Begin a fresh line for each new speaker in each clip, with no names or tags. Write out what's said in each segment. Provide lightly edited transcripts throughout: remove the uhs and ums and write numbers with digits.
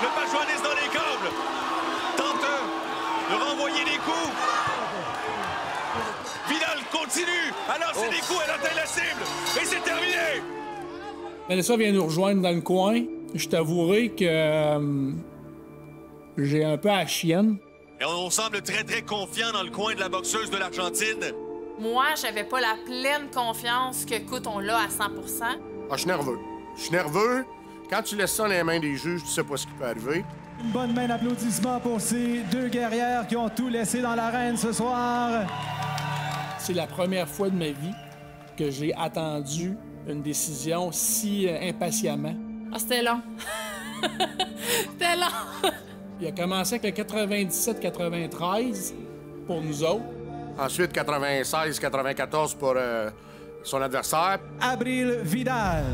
Le Pajuanis dans les câbles. Tente de renvoyer les coups. Vidal continue à lancer des coups. Elle atteint la cible. Et c'est terminé.
Vanessa vient nous rejoindre dans le coin. Je t'avouerai que j'ai un peu à la chienne.
Et on semble très, très confiant dans le coin de la boxeuse de l'Argentine.
Moi, j'avais pas la pleine confiance que, écoute, on l'a à 100
Ah, je suis nerveux. Je suis nerveux. Quand tu laisses ça dans les mains des juges, tu sais pas ce qui peut arriver.
Une bonne main d'applaudissements pour ces deux guerrières qui ont tout laissé dans l'arène ce soir.
C'est la première fois de ma vie que j'ai attendu une décision si impatiemment.
Ah, c'était long. C'était long.
Il a commencé avec le 97-93 pour nous autres.
Ensuite, 96-94 pour son adversaire.
Abril Vidal.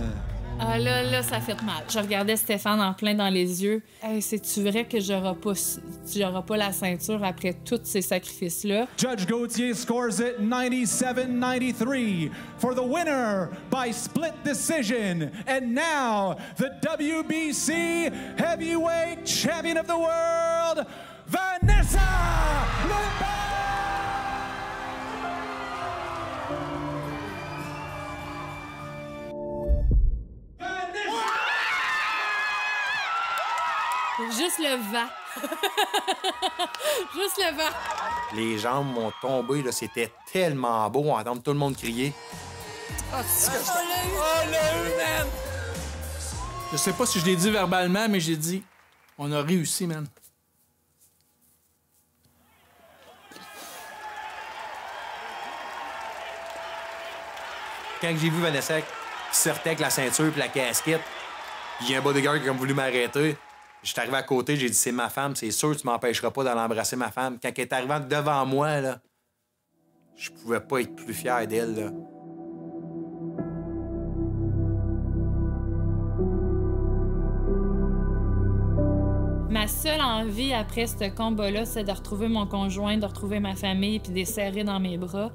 Ah là, ça fait mal. Je regardais Stéphane en plein dans les yeux. Hey, c'est-tu vrai que j'aurai pas la ceinture après tous ces sacrifices-là?
Judge Gauthier scores it 97-93 for the winner by split decision. And now, the WBC Heavyweight Champion of the World, Vanessa Lopez!
Juste le vent. Juste le vent.
Les jambes m'ont tombé, là, c'était tellement beau entendre tout le monde crier.
Oh, on l'a eu, man!
Je sais pas si je l'ai dit verbalement, mais j'ai dit on a réussi, man.
Quand j'ai vu Vanessa qui sortait avec la ceinture et la casquette, il y a un bodyguard qui a voulu m'arrêter. J'étais arrivé à côté, j'ai dit c'est ma femme, c'est sûr tu m'empêcheras pas d'aller embrasser ma femme. Quand elle est arrivée devant moi, là, je pouvais pas être plus fier d'elle, là.
Ma seule envie après ce combat-là, c'est de retrouver mon conjoint, de retrouver ma famille, puis de les serrer dans mes bras.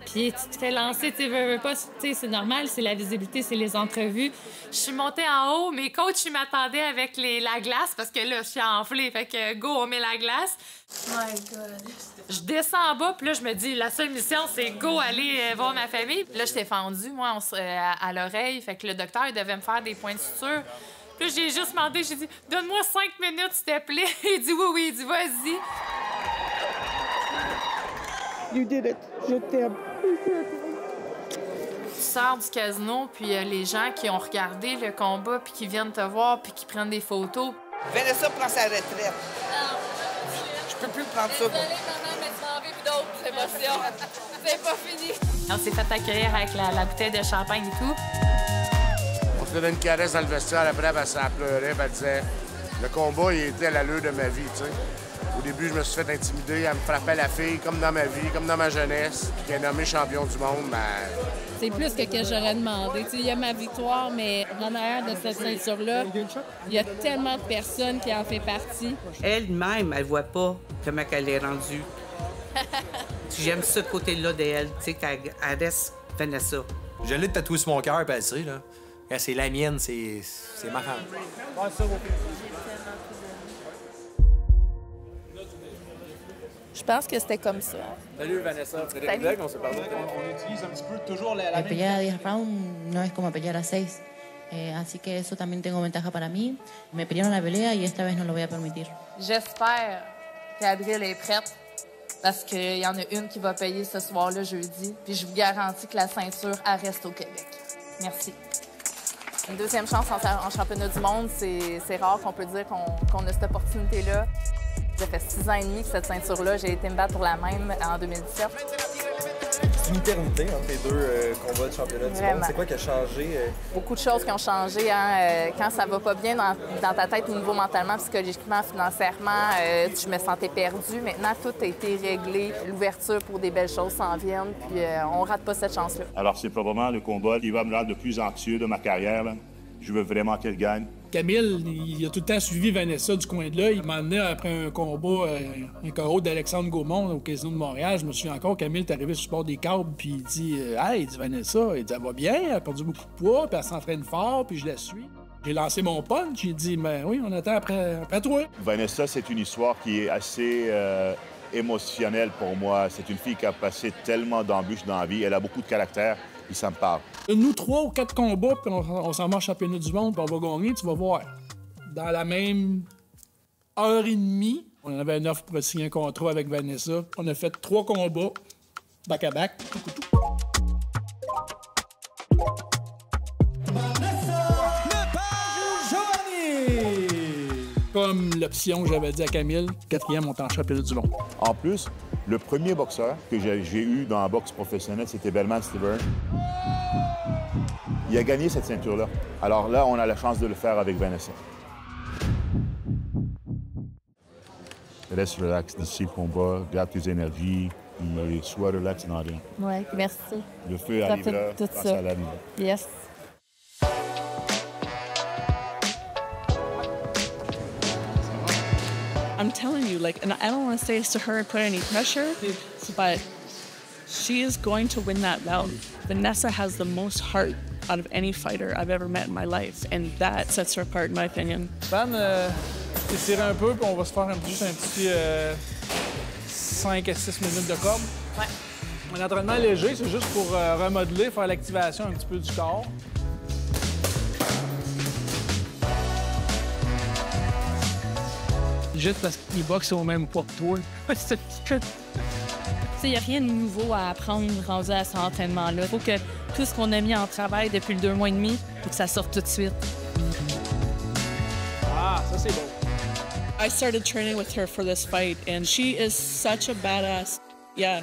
Puis tu te fais lancer, tu veux pas, c'est normal, c'est la visibilité, c'est les entrevues. Je suis montée en haut, mes coachs, ils m'attendaient avec la glace, parce que là, je suis enflée, fait que go, on met la glace. My God. Je descends en bas, puis là, je me dis, la seule mission, c'est go, aller voir ma famille. Puis là, j'étais fendue, moi, à l'oreille, fait que le docteur, il devait me faire des points de suture. Puis là, j'ai juste demandé, j'ai dit, donne-moi 5 minutes, s'il te plaît. Il dit oui, il dit, vas-y.
You did it. Je t'aime.
Tu sors du casino, puis les gens qui ont regardé le combat, puis qui viennent te voir, puis qui prennent des photos.
Vanessa prend sa retraite. Je peux plus prendre ça.
Désolée, maman, mais tu m'en veux d'autres émotions. C'est pas fini. On s'est fait accueillir avec la bouteille de champagne et tout.
On se donnait une caresse dans le vestiaire. Après, elle s'en pleurait. Elle disait le combat, il était à l'allure de ma vie, tu sais. Au début, je me suis fait intimider. Elle me frappait la fille, comme dans ma vie, comme dans ma jeunesse. Puis elle est nommée champion du monde, ben...
C'est plus que j'aurais demandé. Il y a ma victoire, mais en arrière de cette ceinture-là, il y a tellement de personnes qui en font partie.
Elle-même, elle voit pas comment elle est rendue. J'aime ce côté-là d'elle, tu sais, qu'elle reste Vanessa.
Je l'ai tatoué sur mon cœur, puis elle sait, là. Quand c'est la mienne, c'est ma femme.
Je pense que c'était comme ça.
Salut Vanessa, Frédéric Degg, on s'est parlé.
On utilise un petit peu toujours la
pelear a 10 rounds no es como pelear a 6. Así que eso también tengo ventaja para mí. Me pidieron la pelea y esta vez no lo voy a permitir.
J'espère qu'Abril est prête parce qu'il y en a une qui va payer ce soir-là, jeudi. Puis je vous garantis que la ceinture, elle reste au Québec. Merci. Une deuxième chance en championnat du monde, c'est rare qu'on peut dire qu'on a cette opportunité-là. Ça fait 6 ans et demi que cette ceinture-là, j'ai été me battre pour la même en 2017.
C'est une éternité entre les deux combats de championnat du monde. C'est quoi qui a changé?
Beaucoup de choses qui ont changé. Hein? Quand ça va pas bien dans ta tête au niveau mentalement, psychologiquement, financièrement, je me sentais perdue. Maintenant, tout a été réglé. L'ouverture pour des belles choses s'en viennent, puis on rate pas cette chance-là.
Alors, c'est probablement le combat qui va me rendre le plus anxieux de ma carrière, là. Je veux vraiment qu'elle gagne.
Camille, il a tout le temps suivi Vanessa du coin de là. Il m'a emmené après un combat, un KO d'Alexandre Gaumont au Casino de Montréal. Je me souviens encore, Camille est arrivé sur le bord des câbles, puis il dit « Hey, il dit Vanessa, il dit, elle va bien, elle a perdu beaucoup de poids, puis elle s'entraîne fort, puis je la suis. » J'ai lancé mon punch, j'ai dit, ben oui, on attend après toi.
Vanessa, c'est une histoire qui est assez émotionnelle pour moi. C'est une fille qui a passé tellement d'embûches dans la vie. Elle a beaucoup de caractère, puis ça me parle.
Nous, 3 ou 4 combats, puis on s'en va au championnat du monde, puis on va gagner, tu vas voir. Dans la même heure et demie, on avait une offre pour signer un contrat avec Vanessa. On a fait 3 combats, back-à-back. Comme l'option que j'avais dit à Camille, 4e, on est en championnat du monde.
En plus, le premier boxeur que j'ai eu dans la boxe professionnelle, c'était Belman Steven. Il a gagné cette ceinture-là. Alors là, on a la chance de le faire avec Vanessa. Reste relax d'ici le combat, garde tes énergies, puis sois relax dans rien.
Oui, merci.
Le feu arrivera quand ça arrivera.
Yes.
I'm telling you, like, and I don't want to say this to her and put any pressure, but she is going to win that belt. Vanessa has the most heart out of any fighter I've ever met in my life, and that sets her apart, in my opinion.
Van, t'étires un peu, puis on va se faire juste un petit 5 à 6 minutes de corde.
Ouais.
Un entraînement léger, c'est juste pour remodeler, faire l'activation un petit peu du corps. Juste parce qu'ils boxent au même poids que toi.
Il n'y a rien de nouveau à apprendre rendu à cet entraînement-là. Il faut que tout ce qu'on a mis en travail depuis le 2 mois et demi, faut que ça sorte tout de suite.
Ah, ça c'est beau.
I started training with her for this fight, and she is such a badass. Yeah,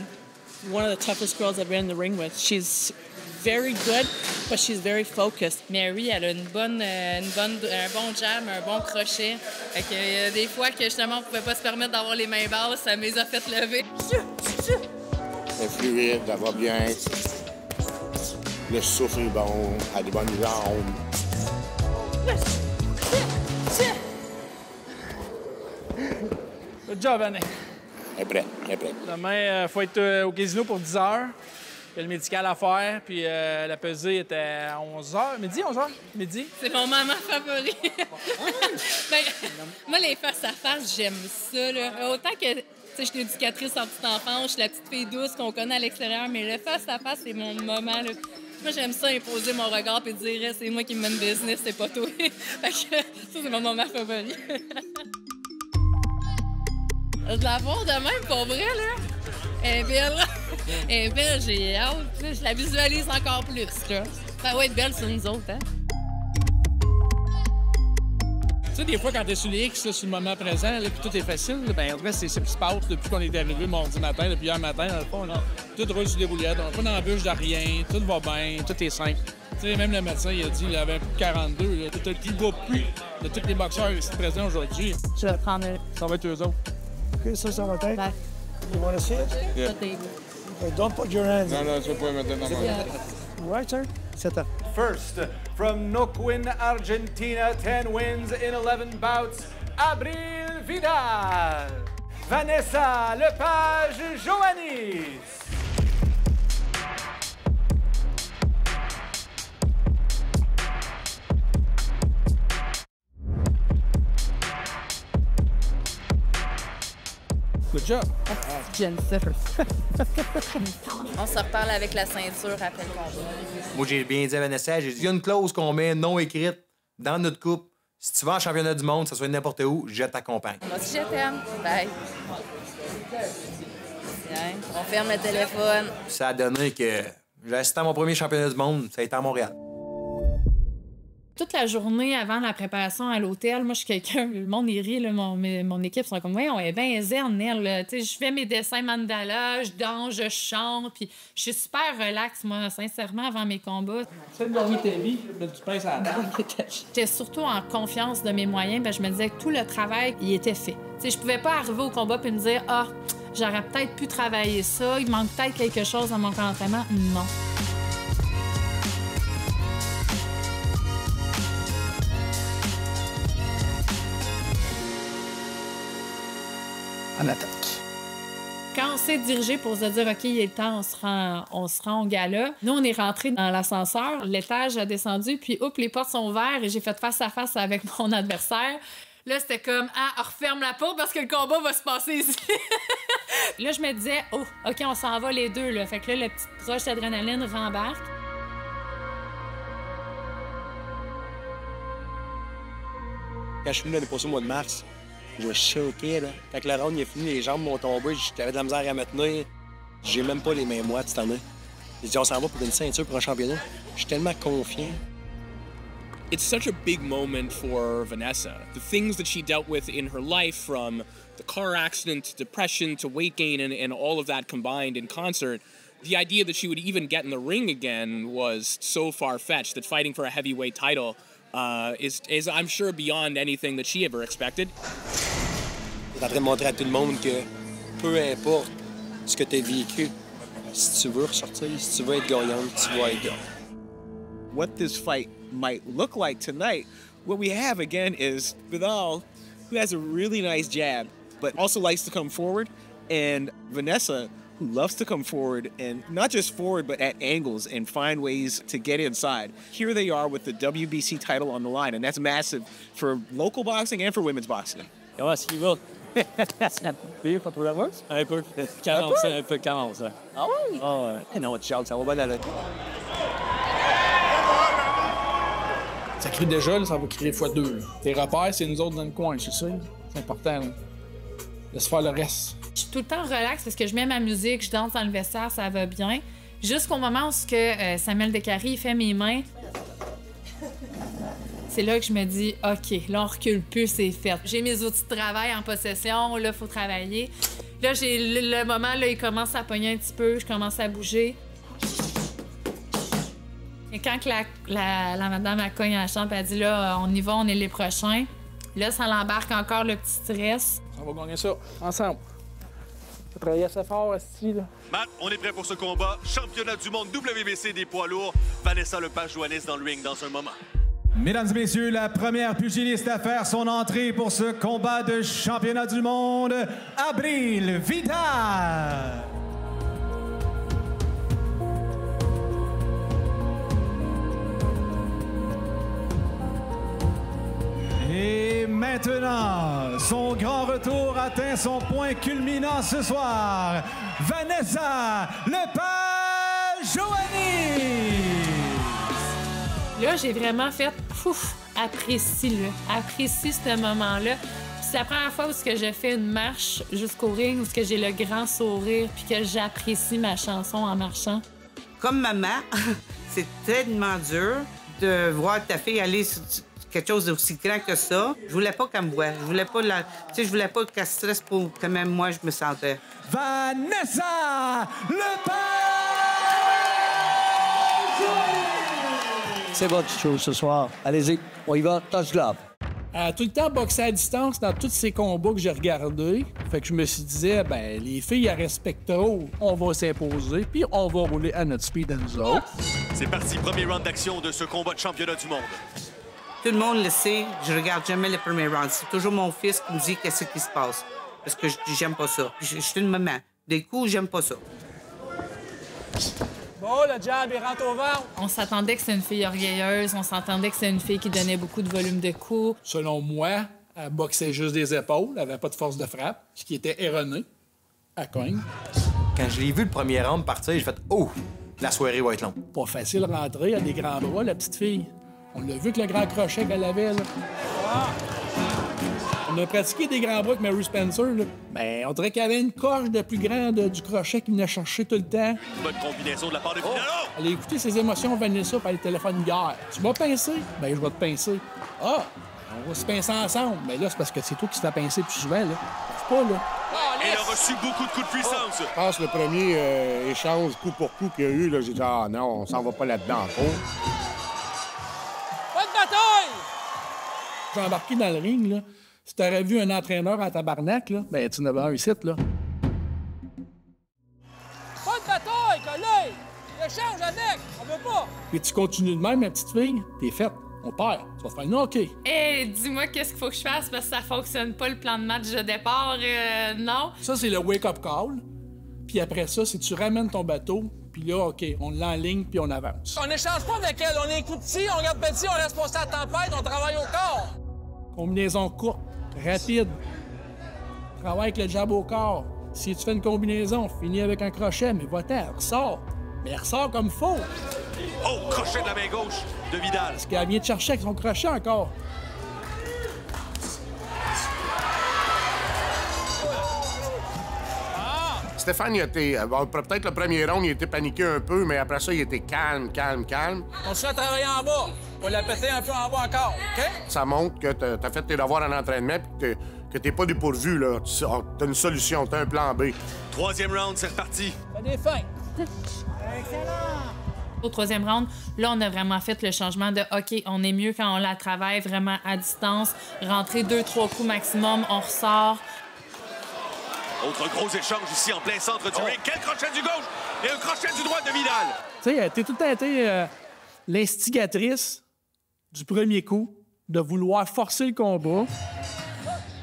one of the toughest girls I've been in the ring with. She's very good, but she's very focused.
Mary, elle a un bon jab, un bon crochet. Fait que, y a des fois que justement on pouvait pas se permettre d'avoir les mains basses, ça me les a fait lever.
C'est fluide, ça va bien. Le souffle est bon, elle a des bonnes jambes.
Good job, Annie.
Elle est prête, elle est prête.
Demain, il faut être au casino pour 10 heures. Il y a le médical à faire, puis la pesée était à 11 h. Midi, 11 h? Midi.
C'est mon moment favori. Ben, moi, les face-à-face, j'aime ça. Là. Autant que, tu sais, je suis éducatrice en petite enfance, je suis la petite fille douce qu'on connaît à l'extérieur, mais le face-à-face, c'est mon moment. Là. Moi, j'aime ça, imposer mon regard et dire « c'est moi qui me mène business, c'est pas toi ». Fait que ça, c'est mon moment favori. Je la voir de même, pour vrai, là. Elle est belle. Elle est belle, j'ai hâte. Je la visualise encore plus, là. Ça va être belle sur nous autres, hein?
Tu sais, des fois, quand t'es sur les X, là, sur le moment présent, là, puis tout est facile, là, ben, en tout cas, c'est ce qui se passe depuis qu'on est arrivé mardi matin, depuis hier matin, dans le fond, là. Tout roule sur des roulettes, on n'a pas d'embûche de rien, tout va bien, tout est simple. Tu sais, même le médecin, il a dit qu'il avait un coup de 42, là. Tout le qui va plus de tous les boxeurs ici présents aujourd'hui.
Je vais prendre...
Ça va être eux autres.
OK, ça va être.
Bye.
You want to see it?
Yeah.
Don't put your hands in.
Non, je vais pas mettre dans ma
Right, sir? Set up.
First, from Noquin, Argentina, 10 wins in 11 bouts, Abril Vidal. Vanessa Lepage-Joannis.
Good job.
Jennifer.
On se reparle avec la ceinture après le combat.
Moi, j'ai bien dit à Vanessa, j'ai dit, il y a une clause qu'on met non écrite dans notre couple. Si tu vas en championnat du monde, que ce soit n'importe où, je t'accompagne.
Moi aussi, je t'aime. Bye. Tiens, on ferme le téléphone.
Ça a donné que j'ai assisté à mon premier championnat du monde, ça a été à Montréal.
Toute la journée avant la préparation à l'hôtel, moi, je suis quelqu'un, le monde y rit, là, mon équipe sont comme, ouais, on est bien zen, elle. Tu sais, je fais mes dessins mandala, je danse, je chante, puis je suis super relax, moi, sincèrement, avant mes combats.
C'est de gagner ta vie, mais tu pinces à la table.
J'étais surtout en confiance de mes moyens, ben, je me disais que tout le travail, il était fait. Tu sais, je pouvais pas arriver au combat puis me dire, ah, j'aurais peut-être pu travailler ça, il manque peut-être quelque chose dans mon entraînement. Non.
En attaque.
Quand on s'est dirigé pour se dire, OK, il est le temps, on se rend au gala, nous, on est rentrés dans l'ascenseur, l'étage a descendu, puis hop, les portes sont ouvertes et j'ai fait face à face avec mon adversaire. Là, c'était comme, referme la porte parce que le combat va se passer ici. Là, je me disais, oh, OK, on s'en va les deux, là. Fait que là, le petit rush d'adrénaline rembarque.
Quand je suis venu l'année passée au mois de mars, je me choquais, là. Quand le round est fini, les jambes m'ont tombé, j'avais de la misère à me tenir. J'ai même pas les mains moites cette année. J'ai dit, on s'en va pour une ceinture pour un championnat. Je suis tellement confiant.
It's such a big moment for Vanessa. The things that she dealt with in her life, from the car accident to depression to weight gain and all of that combined in concert, the idea that she would even get in the ring again was so far-fetched that fighting for a heavyweight title is I'm sure beyond anything that she ever expected.
Je suis en train de montrer à tout le monde que peu importe ce que tu as vécu, si tu veux ressortir, si tu veux être gagnante, tu vas être gagnante.
What this fight might look like tonight, what we have again is Vidal, who has a really nice jab, but also likes to come forward, and Vanessa, who loves to come forward, and not just forward, but at angles and find ways to get inside. Here they are with the WBC title on the line, and that's massive for local boxing and for women's boxing.
Comment est-ce qu'il va? Pire contre la boxe? Un peu. 40, c'est un peu 40, ça.
Ah oui?
Ah ouais.
Non, Charles, ça va bien aller.
Ça crie déjà, là, ça va crier x2. Tes repères, c'est nous autres dans le coin, je sais. C'est important. Là. Laisse faire le reste.
Je suis tout le temps relax parce que je mets ma musique, je danse dans le vestiaire, ça va bien. Jusqu'au moment où Samuel Décarie il fait mes mains. C'est là que je me dis, OK, là, on recule plus, c'est fait. J'ai mes outils de travail en possession, là, il faut travailler. Là, j'ai le moment, là, il commence à pogner un petit peu, je commence à bouger. Et quand la madame elle cogne à la chambre, elle dit, là, on y va, on est les prochains. Là, ça l'embarque encore le petit stress.
On va gagner ça, ensemble. Faut travailler assez fort, ici, là.
Matt, on est prêt pour ce combat. Championnat du monde WBC des poids lourds. Vanessa Lepage-Joannis dans le ring dans un moment.
Mesdames et messieurs, la première pugiliste à faire son entrée pour ce combat de championnat du monde, Abril Vidal. Et maintenant, son grand retour atteint son point culminant ce soir. Vanessa Lepage-Joannis.
Là, j'ai vraiment fait, apprécie-le. Apprécie ce moment-là. C'est la première fois où je fais une marche jusqu'au ring, où j'ai le grand sourire, puis que j'apprécie ma chanson en marchant.
Comme maman, c'est tellement dur de voir ta fille aller sur quelque chose d'aussi grand que ça. Je voulais pas qu'elle me voie. Je voulais pas je voulais pas qu'elle stresse pour que même moi, je me sentais.
Vanessa Lepage!
C'est votre show ce soir. Allez-y, on y va, touch glove.
Tout le temps boxé à distance dans tous ces combats que j'ai regardés. Fait que je me suis dit, ben les filles, elles respectent trop. On va s'imposer, puis on va rouler à notre speed à nous autres.
C'est parti, premier round d'action de ce combat de championnat du monde.
Tout le monde le sait, je regarde jamais le premier round. C'est toujours mon fils qui me dit qu'est-ce qui se passe. Parce que j'aime pas ça. Je suis une maman. Des coups, j'aime pas ça.
Bon, le jab, il rentre au ventre.
On s'attendait que c'est une fille orgueilleuse, on s'attendait que c'est une fille qui donnait beaucoup de volume de coups.
Selon moi, elle boxait juste des épaules, elle avait pas de force de frappe, ce qui était erroné. Elle cogne.
Quand je l'ai vu le premier round partir, j'ai fait « Oh, la soirée va être longue. »
Pas facile de rentrer, elle a des grands bras, la petite fille. On l'a vu que le grand crochet qu'elle avait, là. On a pratiqué des grands bras avec Mary Spencer, là. Ben, on dirait qu'elle avait une coche de plus grande du crochet qui venait chercher tout le temps.
Bonne combinaison de la part de Vidal.
Elle a écouté ses émotions, Vanessa, par le téléphone hier. Tu vas pincer? Ben, je vais te pincer. Ah, on va se pincer ensemble. Ben là, c'est parce que c'est toi qui t'as pincé plus souvent, là. C'est pas, là.
Elle a reçu beaucoup de coups de puissance.
Je pense que le premier échange coup pour coup qu'il y a eu, là, j'ai dit, ah non, on s'en va pas là-dedans encore.
Pas de bataille!
J'ai embarqué dans le ring, là. Si t'aurais vu un entraîneur à tabarnak, là, ben tu n'avais un ici, là.
Pas de bataille, collègue! Échange avec! On veut pas!
Puis tu continues de même, ma petite fille, t'es faite. On perd. Tu vas te faire non, OK.
Hey, dis-moi qu'est-ce qu'il faut que je fasse parce que ça fonctionne pas le plan de match de départ, non?
Ça, c'est le wake-up call. Puis après ça, c'est tu ramènes ton bateau, puis là, OK, on l'enligne, puis on avance.
On n'échange pas avec elle. On est tout petit, on regarde petit, on laisse passer la tempête, on travaille au corps.
Combinaison courte, rapide. Travaille avec le jab au corps. Si tu fais une combinaison, finis avec un crochet, mais va-t'en, ressort. Mais elle ressort comme faux.
Oh, crochet de la main gauche de Vidal.
Parce qu'elle vient de chercher avec son crochet encore.
Stéphane, il était. Peut-être le premier round, il était paniqué un peu, mais après ça, il était calme.
On se fait travailler en bas. On l'a pété un peu en bas encore, OK?
Ça montre que t'as fait tes devoirs en entraînement puis que t'es pas dépourvu, là. T'as une solution, t'as un plan B.
Troisième round, c'est reparti.
Fais des fins.
Au troisième round, là, on a vraiment fait le changement de OK, on est mieux quand on la travaille vraiment à distance. Rentrer 2-3 coups maximum, on ressort.
Autre gros échange ici en plein centre du ring. Quel crochet du gauche et un crochet du droit de Vidal.
Tu sais, t'es tout le temps été l'instigatrice du premier coup, de vouloir forcer le combat,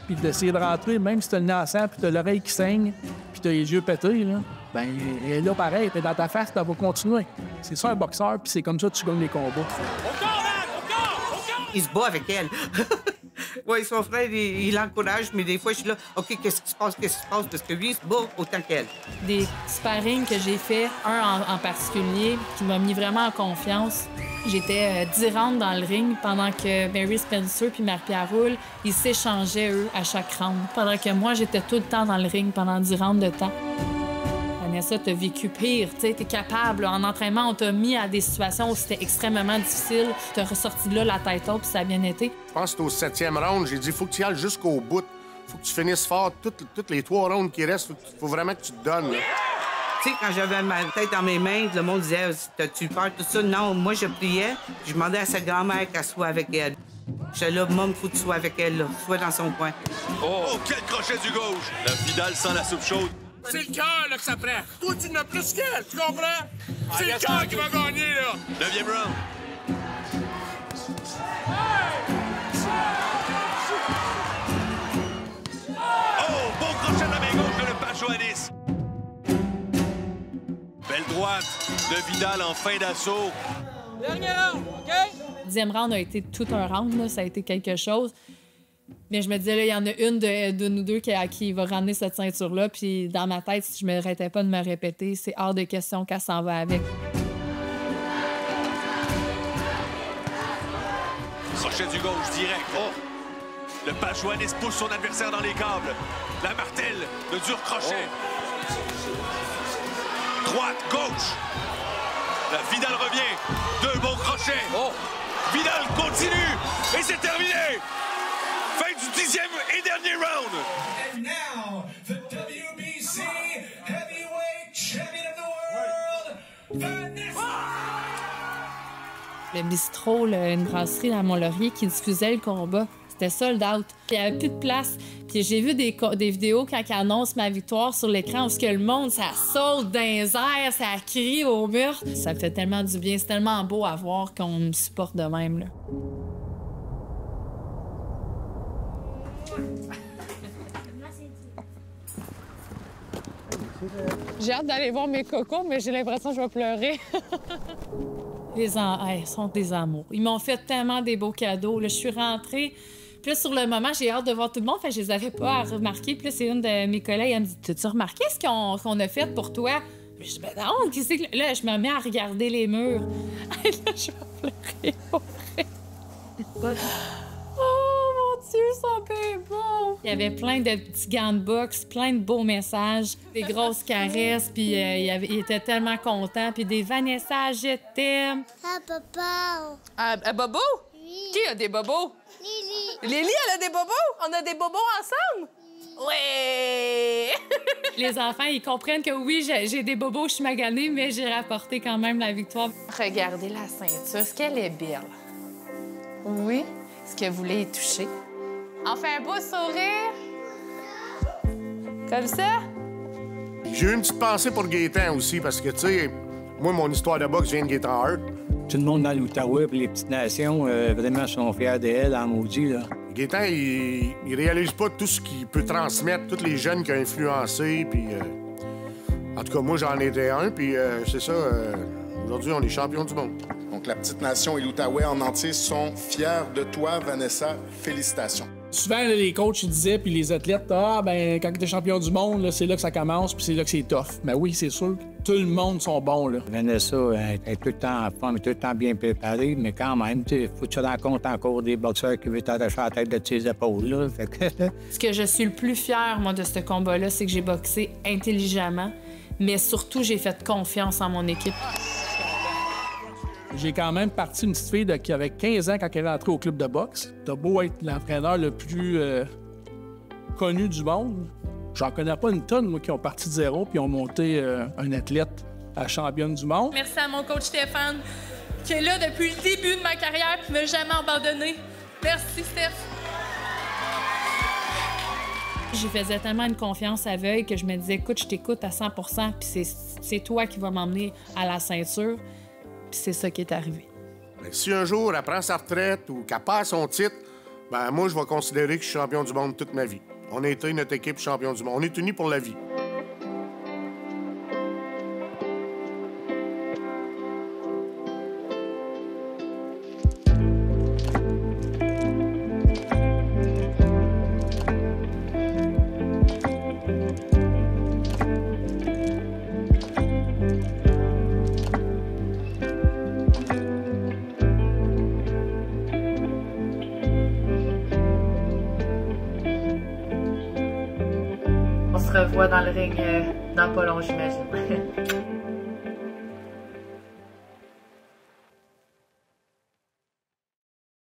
puis d'essayer de rentrer, même si t'as le nez en sang, puis t'as l'oreille qui saigne, puis t'as les yeux pétés, là. Ben, elle est là pareil, puis dans ta face, t'as va continuer. C'est ça un boxeur, puis c'est comme ça que tu gagnes les combats.
Au corps, man! Au corps!
Il se bat avec elle. Oui, son frère, il l'encourage, mais des fois, je suis là, OK, qu'est-ce qui se passe? Parce que lui, il se bat autant qu'elle.
Des sparring que j'ai fait, un en particulier, qui m'a mis vraiment en confiance. J'étais 10 rounds dans le ring pendant que Mary Spencer puis Marie-Pierre Roule, ils s'échangeaient, eux, à chaque round. Pendant que moi, j'étais tout le temps dans le ring pendant 10 rounds de temps. Vanessa, t'as vécu pire, tu sais, t'es capable. En entraînement, on t'a mis à des situations où c'était extrêmement difficile. T'as ressorti de là la tête haute, puis ça a bien été.
Je pense que c'était au 7e round, j'ai dit, faut que tu y ailles jusqu'au bout. Faut que tu finisses fort. Toutes les 3 rounds qui restent, faut vraiment que tu te donnes, là.
Tu sais, quand j'avais ma tête dans mes mains, le monde disait, t'as-tu peur, tout ça? Non, moi, je priais. Je demandais à sa grand-mère qu'elle soit avec elle. J'étais là, maman, faut que tu sois avec elle, là. Sois dans son coin.
Oh, quel crochet du gauche. Le Vidal sans la soupe chaude.
C'est le cœur, là, que ça prend. Toi, tu n'as plus qu'elle, tu comprends? C'est le cœur qui va gagner, là.
9e round. Oh, bon crochet de la main gauche de le Page Johannis. Belle droite de Vidal en fin d'assaut.
Dernier round, OK?
Le 10e round a été tout un round, là. Ça a été quelque chose. Mais je me disais, là, il y en a une de nous deux qui va ramener cette ceinture-là. Puis dans ma tête, si je ne m'arrêtais pas de me répéter, c'est hors de question qu'elle s'en va avec.
Crochet du gauche direct. Oh! Le Page Johannis pousse son adversaire dans les câbles. La martèle, le dur crochet. Droite, gauche. La Vidal revient. 2 bons crochets. Oh! Vidal continue. Et c'est terminé. Fin du 10e et dernier round.
And now, the WBC Heavyweight Champion of the World, Vanessa!
Le bistrot, une brasserie à Mont-Laurier qui diffusait le combat, c'était sold out. Il n'y avait plus de place. Puis j'ai vu des vidéos quand ils annoncent ma victoire sur l'écran où que le monde, ça saute dans les airs, ça crie au meurtre. Ça me fait tellement du bien. C'est tellement beau à voir qu'on me supporte de même, là.
J'ai hâte d'aller voir mes cocos, mais j'ai l'impression que je vais pleurer.
Ils sont des amours. Ils m'ont fait tellement des beaux cadeaux. Là, je suis rentrée. Puis là, sur le moment, j'ai hâte de voir tout le monde. Fait que je les avais pas remarqués. Puis là, c'est une de mes collègues. Elle me dit, t'as-tu remarqué ce qu'on a fait pour toi? Puis je dis, ben non, qu'est-ce que... Là, je me mets à regarder les murs. Là, je vais pleurer, pour vrai. Oh, mon Dieu, ils sont bien beaux! Il y avait plein de petits gants de boxe, plein de beaux messages, des grosses caresses, puis il était tellement content. Puis des Vanessa, je t'aime.
Ah, papa!
À Bobo?
Oui.
Qui a des bobos?
Lily!
Lily, elle a des bobos? On a des bobos ensemble? Ouais!
Les enfants, ils comprennent que oui, j'ai des bobos, je suis maganée, mais j'ai rapporté quand même la victoire.
Regardez la ceinture. Est-ce qu'elle est belle? Oui. Est-ce que vous voulez y toucher? On fait un beau sourire. Comme ça?
J'ai eu une petite pensée pour Gaétan aussi, parce que, tu sais, moi, mon histoire de boxe vient de Gaétan Hart.
Tout le monde dans l'Outaouais et les petites nations, vraiment, sont fiers d'elle, en maudit, là.
Gaétan, il réalise pas tout ce qu'il peut transmettre, tous les jeunes qu'il a influencés, puis... En tout cas, moi, j'en étais un, puis c'est ça. Aujourd'hui, on est champion du monde.
Donc, la petite nation et l'Outaouais en entier sont fiers de toi, Vanessa. Félicitations.
Souvent, là, les coachs ils disaient, puis les athlètes, quand t'es champion du monde, c'est là que ça commence, puis c'est là que c'est tough. Ben oui, c'est sûr. Tout le monde sont bons, là.
Vanessa, elle est tout le temps en forme, tout le temps bien préparée, mais quand même, il faut que tu rencontres encore des boxeurs qui veulent t'arracher la tête de tes épaules, là. Fait que...
Ce que je suis le plus fière, moi, de ce combat-là, c'est que j'ai boxé intelligemment, mais surtout, j'ai fait confiance en mon équipe.
J'ai quand même parti une petite fille qui avait 15 ans quand elle est entrée au club de boxe. T'as beau être l'entraîneur le plus connu du monde, j'en connais pas une tonne, moi, qui ont parti de zéro puis ont monté un athlète à championne du monde.
Merci à mon coach Stéphane, qui est là depuis le début de ma carrière et qui m'a jamais abandonné. Merci, Steph.
J'y faisais tellement une confiance aveugle que je me disais, écoute, je t'écoute à 100%, puis c'est toi qui vas m'emmener à la ceinture. Puis c'est ça qui est arrivé.
Si un jour elle prend sa retraite ou qu'elle perd son titre, ben moi, je vais considérer que je suis champion du monde toute ma vie. On a été notre équipe champion du monde. On est unis pour la vie.
On se revoit dans le ring dans pas long, j'imagine.